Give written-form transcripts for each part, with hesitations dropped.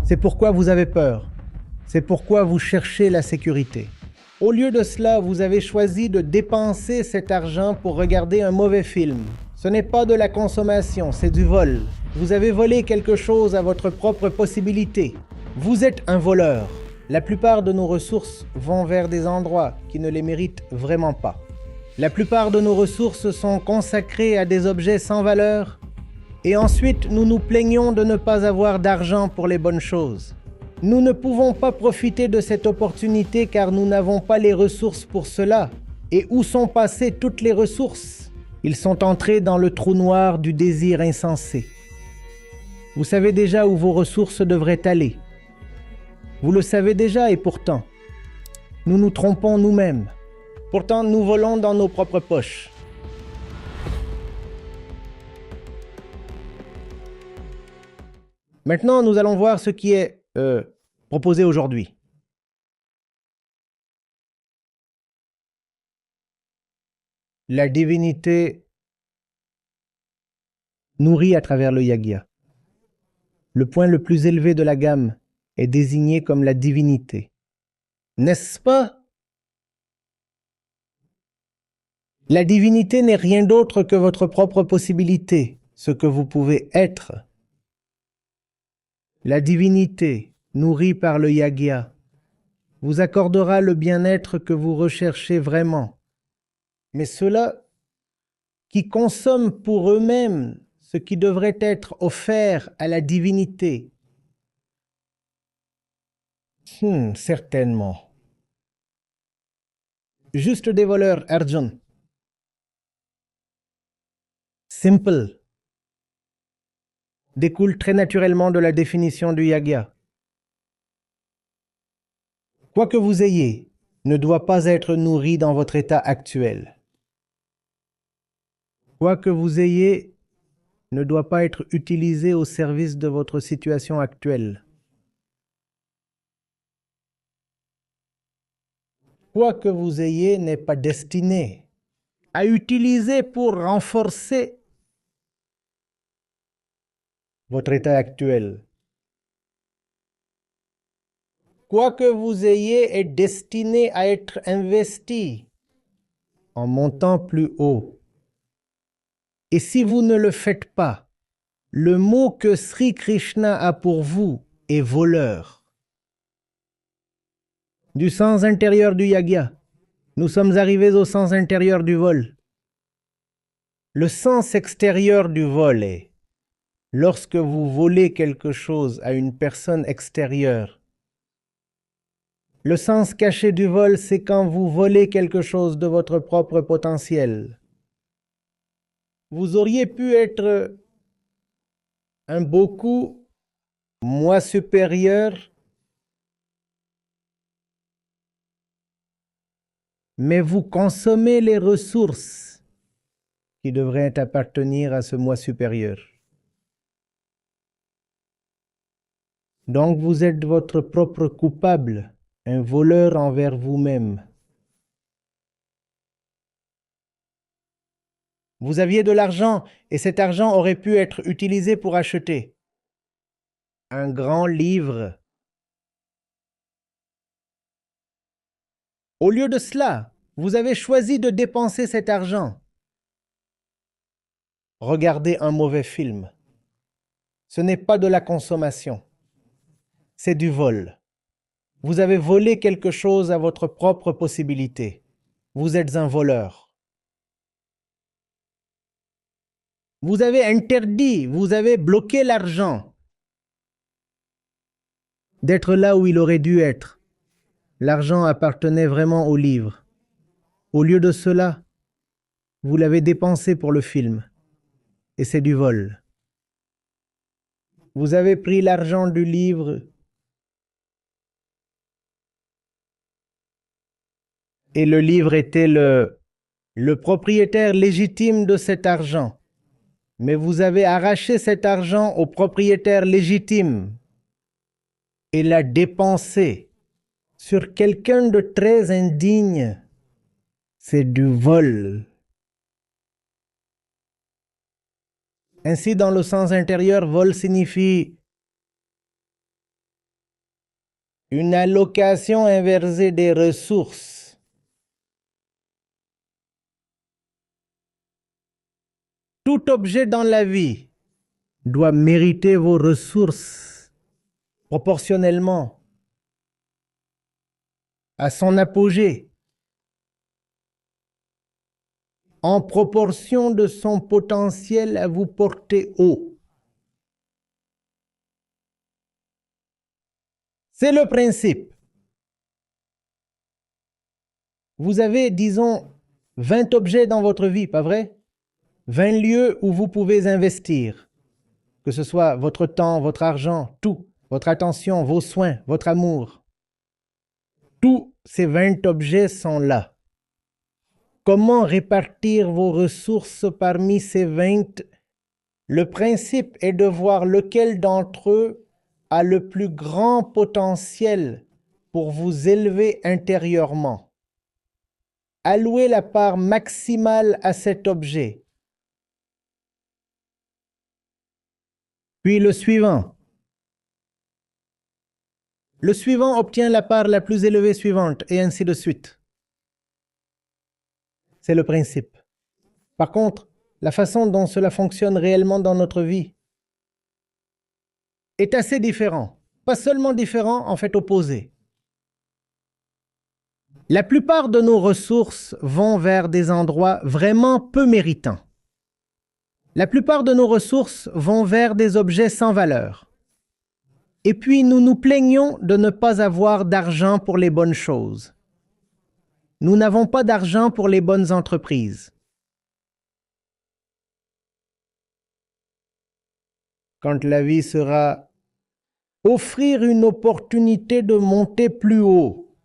C'est pourquoi vous avez peur. C'est pourquoi vous cherchez la sécurité. Au lieu de cela, vous avez choisi de dépenser cet argent pour regarder un mauvais film. Ce n'est pas de la consommation, c'est du vol. Vous avez volé quelque chose à votre propre possibilité. Vous êtes un voleur. La plupart de nos ressources vont vers des endroits qui ne les méritent vraiment pas. La plupart de nos ressources sont consacrées à des objets sans valeur et ensuite nous nous plaignons de ne pas avoir d'argent pour les bonnes choses. Nous ne pouvons pas profiter de cette opportunité car nous n'avons pas les ressources pour cela. Et où sont passées toutes les ressources? Ils sont entrés dans le trou noir du désir insensé. Vous savez déjà où vos ressources devraient aller. Vous le savez déjà et pourtant, nous nous trompons nous-mêmes. Pourtant, nous volons dans nos propres poches. Maintenant, nous allons voir ce qui est proposé aujourd'hui. La divinité nourrit à travers le yagya. Le point le plus élevé de la gamme est désigné comme la divinité. N'est-ce pas? La divinité n'est rien d'autre que votre propre possibilité, ce que vous pouvez être. La divinité, nourrie par le yagya, vous accordera le bien-être que vous recherchez vraiment. Mais ceux-là qui consomment pour eux-mêmes ce qui devrait être offert à la divinité, certainement. Juste des voleurs, Arjun. Simple. Découle très naturellement de la définition du yagya. Quoi que vous ayez ne doit pas être nourri dans votre état actuel. Quoi que vous ayez ne doit pas être utilisé au service de votre situation actuelle. Quoi que vous ayez n'est pas destiné à utiliser pour renforcer votre état actuel. Quoi que vous ayez est destiné à être investi en montant plus haut. Et si vous ne le faites pas, le mot que Sri Krishna a pour vous est voleur. Du sens intérieur du yagya, nous sommes arrivés au sens intérieur du vol. Le sens extérieur du vol est lorsque vous volez quelque chose à une personne extérieure. Le sens caché du vol, c'est quand vous volez quelque chose de votre propre potentiel. Vous auriez pu être un beaucoup moi supérieur, mais vous consommez les ressources qui devraient appartenir à ce moi supérieur. Donc vous êtes votre propre coupable, un voleur envers vous-même. Vous aviez de l'argent et cet argent aurait pu être utilisé pour acheter un grand livre. Au lieu de cela, vous avez choisi de dépenser cet argent. Regardez un mauvais film. Ce n'est pas de la consommation, c'est du vol. Vous avez volé quelque chose à votre propre possibilité. Vous êtes un voleur. Vous avez interdit, vous avez bloqué l'argent d'être là où il aurait dû être. L'argent appartenait vraiment au livre. Au lieu de cela, vous l'avez dépensé pour le film. Et c'est du vol. Vous avez pris l'argent du livre et le livre était le propriétaire légitime de cet argent. Mais vous avez arraché cet argent au propriétaire légitime et l'a dépensé sur quelqu'un de très indigne. C'est du vol. Ainsi, dans le sens intérieur, vol signifie Une allocation inversée des ressources. Tout objet dans la vie doit mériter vos ressources proportionnellement à son apogée, en proportion de son potentiel à vous porter haut. C'est le principe. Vous avez, disons, 20 objets dans votre vie, pas vrai? 20 lieux où vous pouvez investir, que ce soit votre temps, votre argent, tout, votre attention, vos soins, votre amour. Tous ces 20 objets sont là. Comment répartir vos ressources parmi ces 20? Le principe est de voir lequel d'entre eux a le plus grand potentiel pour vous élever intérieurement. Allouez la part maximale à cet objet. Puis le suivant. Le suivant obtient la part la plus élevée suivante, et ainsi de suite. C'est le principe. Par contre, la façon dont cela fonctionne réellement dans notre vie est assez différent. Pas seulement différent, en fait opposé. La plupart de nos ressources vont vers des endroits vraiment peu méritants. La plupart de nos ressources vont vers des objets sans valeur. Et puis nous nous plaignons de ne pas avoir d'argent pour les bonnes choses. Nous n'avons pas d'argent pour les bonnes entreprises. Quand la vie sera offrir une opportunité de monter plus haut,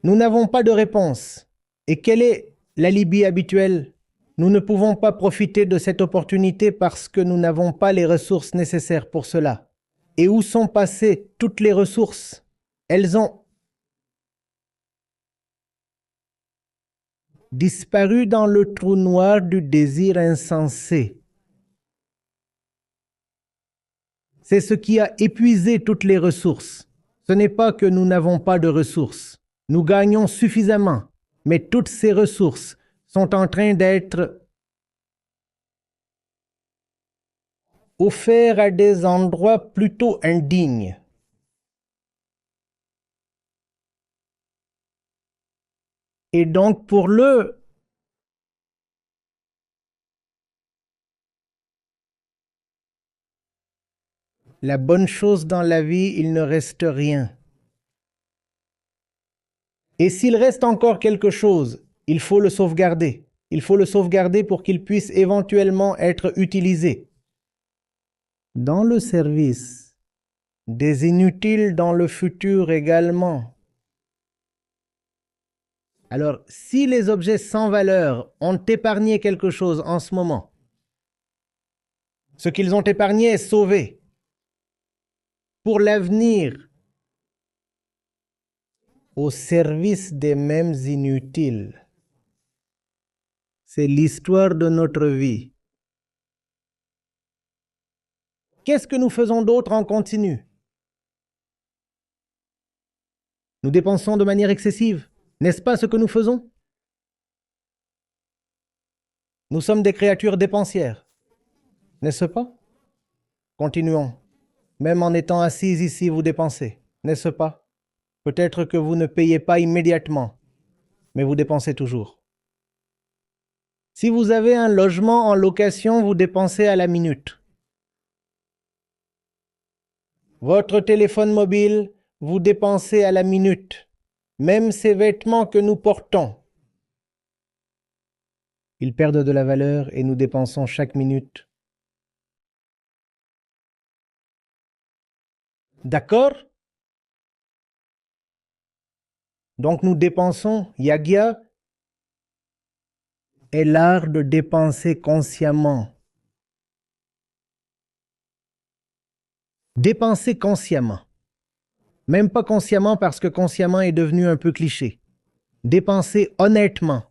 nous n'avons pas de réponse. Et quelle est l'alibi habituel? Nous ne pouvons pas profiter de cette opportunité parce que nous n'avons pas les ressources nécessaires pour cela. Et où sont passées toutes les ressources? Elles ont disparu dans le trou noir du désir insensé. C'est ce qui a épuisé toutes les ressources. Ce n'est pas que nous n'avons pas de ressources. Nous gagnons suffisamment, mais toutes ces ressources sont en train d'être offertes à des endroits plutôt indignes. Et donc pour la bonne chose dans la vie, il ne reste rien. Et s'il reste encore quelque chose, il faut le sauvegarder. Il faut le sauvegarder pour qu'il puisse éventuellement être utilisé. Dans le service, des inutiles dans le futur également. Alors, si les objets sans valeur ont épargné quelque chose en ce moment, ce qu'ils ont épargné est sauvé. Pour l'avenir, au service des mêmes inutiles. C'est l'histoire de notre vie. Qu'est-ce que nous faisons d'autre en continu? Nous dépensons de manière excessive. N'est-ce pas ce que nous faisons? Nous sommes des créatures dépensières. N'est-ce pas? Continuons. Même en étant assis ici, vous dépensez. N'est-ce pas? Peut-être que vous ne payez pas immédiatement, mais vous dépensez toujours. Si vous avez un logement en location, vous dépensez à la minute. Votre téléphone mobile, vous dépensez à la minute. Même ces vêtements que nous portons, ils perdent de la valeur et nous dépensons chaque minute. D'accord? Donc nous dépensons. Yagya est l'art de dépenser consciemment. Dépenser consciemment. Même pas consciemment parce que consciemment est devenu un peu cliché. Dépenser honnêtement.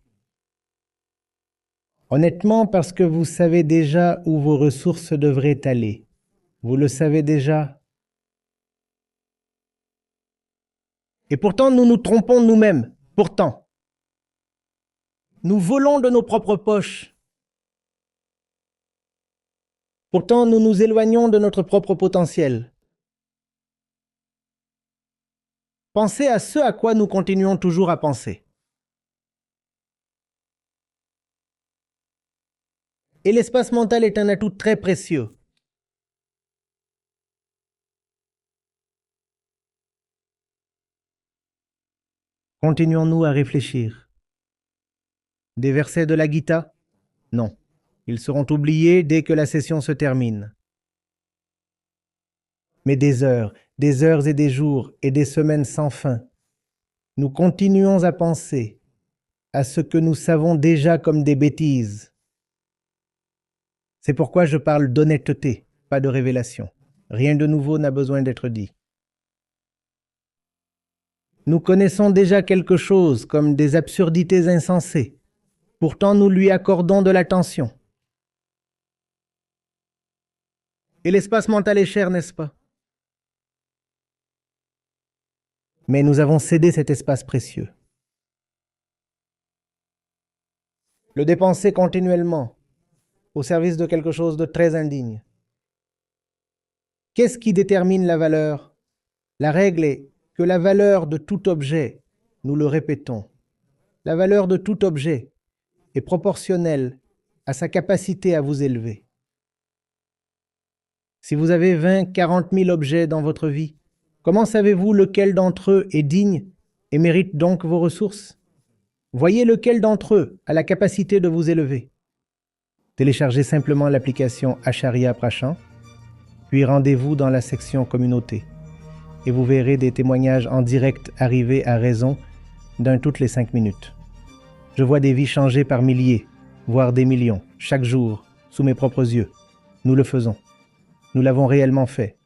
Honnêtement parce que vous savez déjà où vos ressources devraient aller. Vous le savez déjà. Et pourtant, nous nous trompons nous-mêmes. Pourtant, nous volons de nos propres poches. Pourtant, nous nous éloignons de notre propre potentiel. Pensez à ce à quoi nous continuons toujours à penser. Et l'espace mental est un atout très précieux. Continuons-nous à réfléchir. Des versets de la Gita? Non. Ils seront oubliés dès que la session se termine. Mais des heures et des jours et des semaines sans fin, nous continuons à penser à ce que nous savons déjà comme des bêtises. C'est pourquoi je parle d'honnêteté, pas de révélation. Rien de nouveau n'a besoin d'être dit. Nous connaissons déjà quelque chose comme des absurdités insensées. Pourtant, nous lui accordons de l'attention. Et l'espace mental est cher, n'est-ce pas? Mais nous avons cédé cet espace précieux. Le dépenser continuellement au service de quelque chose de très indigne. Qu'est-ce qui détermine la valeur? La règle est que la valeur de tout objet, nous le répétons, la valeur de tout objet est proportionnelle à sa capacité à vous élever. Si vous avez 20, 40 000 objets dans votre vie, comment savez-vous lequel d'entre eux est digne et mérite donc vos ressources? Voyez lequel d'entre eux a la capacité de vous élever. Téléchargez simplement l'application Acharya Prashan, puis rendez-vous dans la section Communauté, et vous verrez des témoignages en direct arriver à raison d'un toutes les 5 minutes. Je vois des vies changer par milliers, voire des millions, chaque jour, sous mes propres yeux. Nous le faisons. Nous l'avons réellement fait.